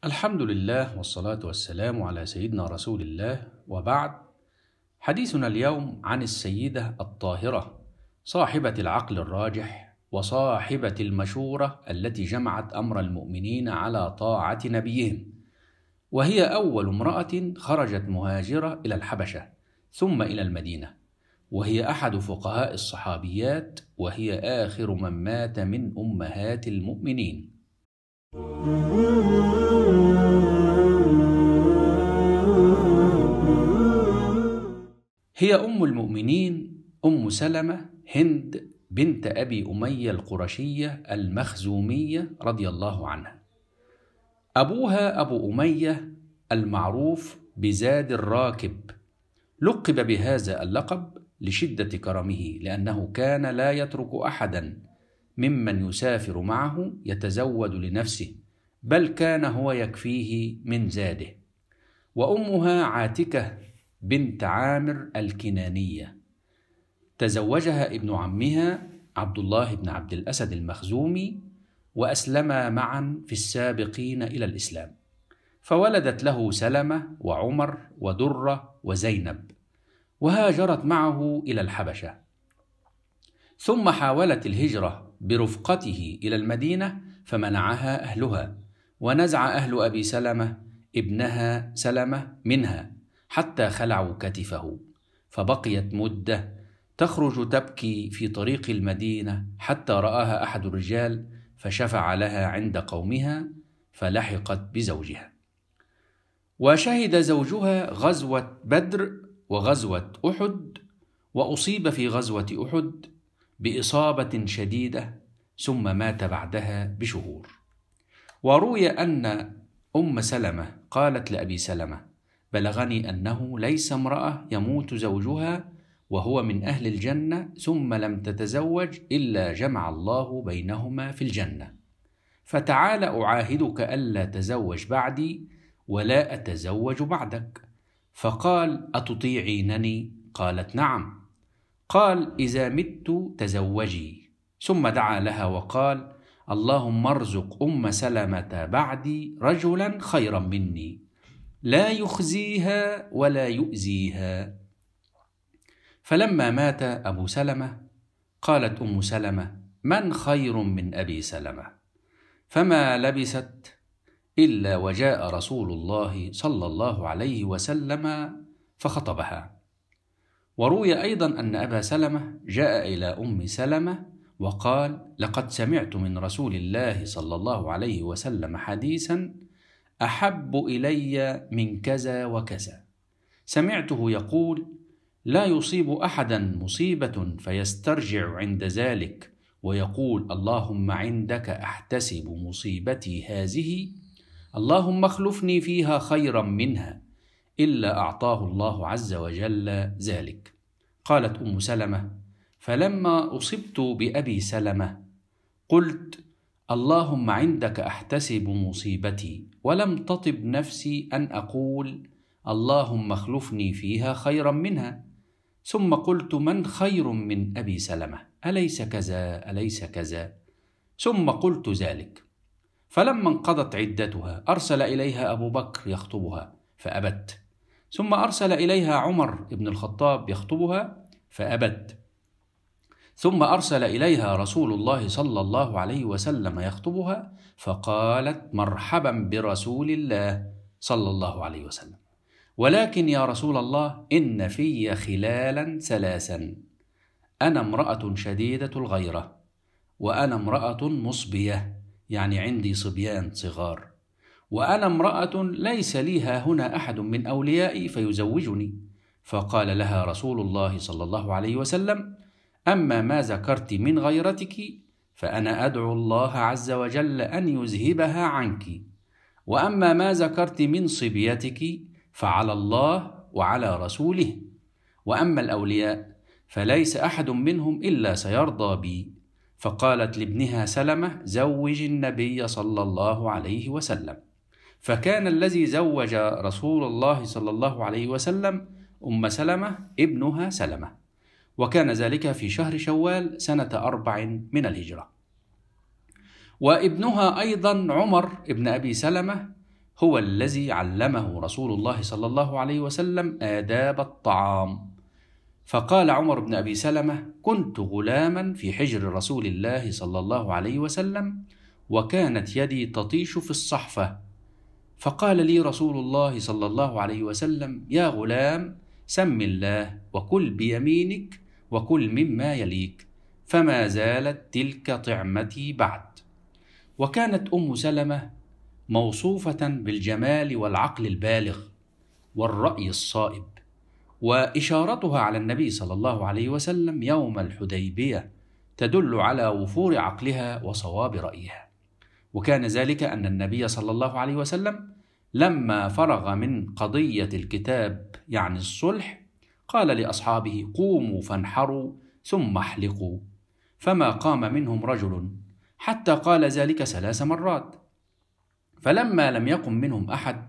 الحمد لله والصلاة والسلام على سيدنا رسول الله، وبعد. حديثنا اليوم عن السيدة الطاهرة صاحبة العقل الراجح وصاحبة المشورة التي جمعت أمر المؤمنين على طاعة نبيهم، وهي أول امرأة خرجت مهاجرة إلى الحبشة ثم إلى المدينة، وهي أحد فقهاء الصحابيات، وهي آخر من مات من أمهات المؤمنين. هي أم المؤمنين أم سلمة هند بنت أبي أمية القرشية المخزومية رضي الله عنها. أبوها أبو أمية المعروف بزاد الراكب، لقب بهذا اللقب لشدة كرمه، لأنه كان لا يترك أحدا ممن يسافر معه يتزود لنفسه، بل كان هو يكفيه من زاده. وأمها عاتكة بنت عامر الكنانية، تزوجها ابن عمها عبد الله بن عبد الأسد المخزومي، وأسلما معا في السابقين إلى الإسلام، فولدت له سلمة وعمر ودرة وزينب، وهاجرت معه إلى الحبشة. ثم حاولت الهجرة برفقته إلى المدينة فمنعها أهلها، ونزع أهل أبي سلمة ابنها سلمة منها حتى خلعوا كتفه، فبقيت مدة تخرج تبكي في طريق المدينة حتى رآها أحد الرجال فشفع لها عند قومها فلحقت بزوجها. وشهد زوجها غزوة بدر وغزوة أحد، وأصيب في غزوة أحد بإصابة شديدة ثم مات بعدها بشهور. وروي أن أم سلمة قالت لأبي سلمة: بلغني أنه ليس امرأة يموت زوجها وهو من أهل الجنة ثم لم تتزوج إلا جمع الله بينهما في الجنة، فتعال أعاهدك ألا تزوج بعدي ولا أتزوج بعدك. فقال: أتطيعينني؟ قالت: نعم. قال: إذا مت تزوجي. ثم دعا لها وقال: اللهم ارزق أم سلمة بعدي رجلا خيرا مني لا يخزيها ولا يؤذيها. فلما مات أبو سلمة قالت أم سلمة: من خير من أبي سلمة؟ فما لبست إلا وجاء رسول الله صلى الله عليه وسلم فخطبها. وروي أيضا أن أبا سلمة جاء إلى أم سلمة وقال: لقد سمعت من رسول الله صلى الله عليه وسلم حديثا أحب إلي من كذا وكذا، سمعته يقول: لا يصيب أحدا مصيبة فيسترجع عند ذلك ويقول: اللهم عندك أحتسب مصيبتي هذه، اللهم اخلفني فيها خيرا منها، إلا أعطاه الله عز وجل ذلك. قالت أم سلمة: فلما أصبت بأبي سلمة قلت: اللهم عندك أحتسب مصيبتي، ولم تطب نفسي أن أقول: اللهم اخلفني فيها خيرا منها. ثم قلت: من خير من أبي سلمة؟ أليس كذا أليس كذا؟ ثم قلت ذلك. فلما انقضت عدتها أرسل إليها أبو بكر يخطبها فأبت، ثم أرسل إليها عمر بن الخطاب يخطبها فأبت، ثم أرسل إليها رسول الله صلى الله عليه وسلم يخطبها فقالت: مرحبا برسول الله صلى الله عليه وسلم، ولكن يا رسول الله إن في خلالا ثلاثا: أنا امرأة شديدة الغيرة، وأنا امرأة مصبية، يعني عندي صبيان صغار، وأنا امرأة ليس لي هنا أحد من أوليائي فيزوجني. فقال لها رسول الله صلى الله عليه وسلم: أما ما ذكرت من غيرتك فأنا أدعو الله عز وجل أن يذهبها عنك، وأما ما ذكرت من صبيتك فعلى الله وعلى رسوله، وأما الأولياء فليس أحد منهم إلا سيرضى بي. فقالت لابنها سلمة: زوج النبي صلى الله عليه وسلم. فكان الذي زوج رسول الله صلى الله عليه وسلم أم سلمة ابنها سلمة، وكان ذلك في شهر شوال سنة 4 من الهجرة. وابنها أيضا عمر ابن أبي سلمة هو الذي علمه رسول الله صلى الله عليه وسلم آداب الطعام. فقال عمر بن أبي سلمة: كنت غلاما في حجر رسول الله صلى الله عليه وسلم، وكانت يدي تطيش في الصحفة، فقال لي رسول الله صلى الله عليه وسلم: يا غلام، سم الله وكل بيمينك وكل مما يليك. فما زالت تلك طعمتي بعد. وكانت أم سلمة موصوفة بالجمال والعقل البالغ والرأي الصائب، وإشارتها على النبي صلى الله عليه وسلم يوم الحديبية تدل على وفور عقلها وصواب رأيها. وكان ذلك أن النبي صلى الله عليه وسلم لما فرغ من قضية الكتاب يعني الصلح قال لأصحابه: قوموا فانحروا ثم احلقوا، فما قام منهم رجل حتى قال ذلك 3 مرات. فلما لم يقم منهم أحد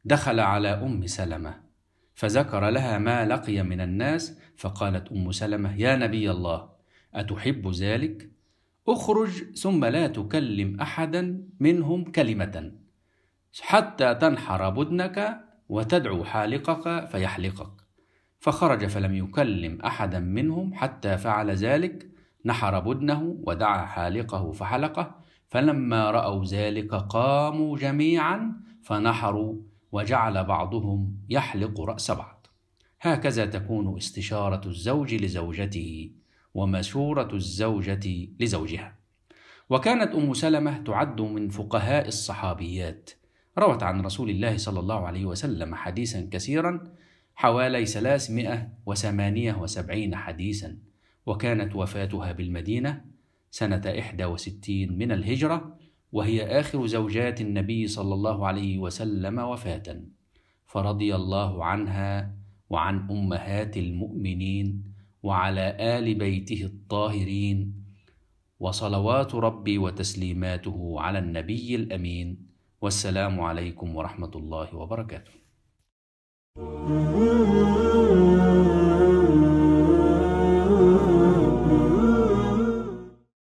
دخل على أم سلمة فذكر لها ما لقي من الناس، فقالت أم سلمة: يا نبي الله، أتحب ذلك؟ اخرج ثم لا تكلم أحدا منهم كلمة حتى تنحر بدنك وتدعو حالقك فيحلقك. فخرج فلم يكلم أحدا منهم حتى فعل ذلك، نحر بدنه ودعا حالقه فحلقه. فلما رأوا ذلك قاموا جميعا فنحروا، وجعل بعضهم يحلق رأس بعض. هكذا تكون استشارة الزوج لزوجته ومشورة الزوجة لزوجها. وكانت أم سلمة تعد من فقهاء الصحابيات، روت عن رسول الله صلى الله عليه وسلم حديثا كثيرا، حوالي 378 حديثا. وكانت وفاتها بالمدينة سنة 61 من الهجرة، وهي آخر زوجات النبي صلى الله عليه وسلم وفاة. فرضي الله عنها وعن أمهات المؤمنين وعلى آل بيته الطاهرين، وصلوات ربي وتسليماته على النبي الأمين. والسلام عليكم ورحمة الله وبركاته.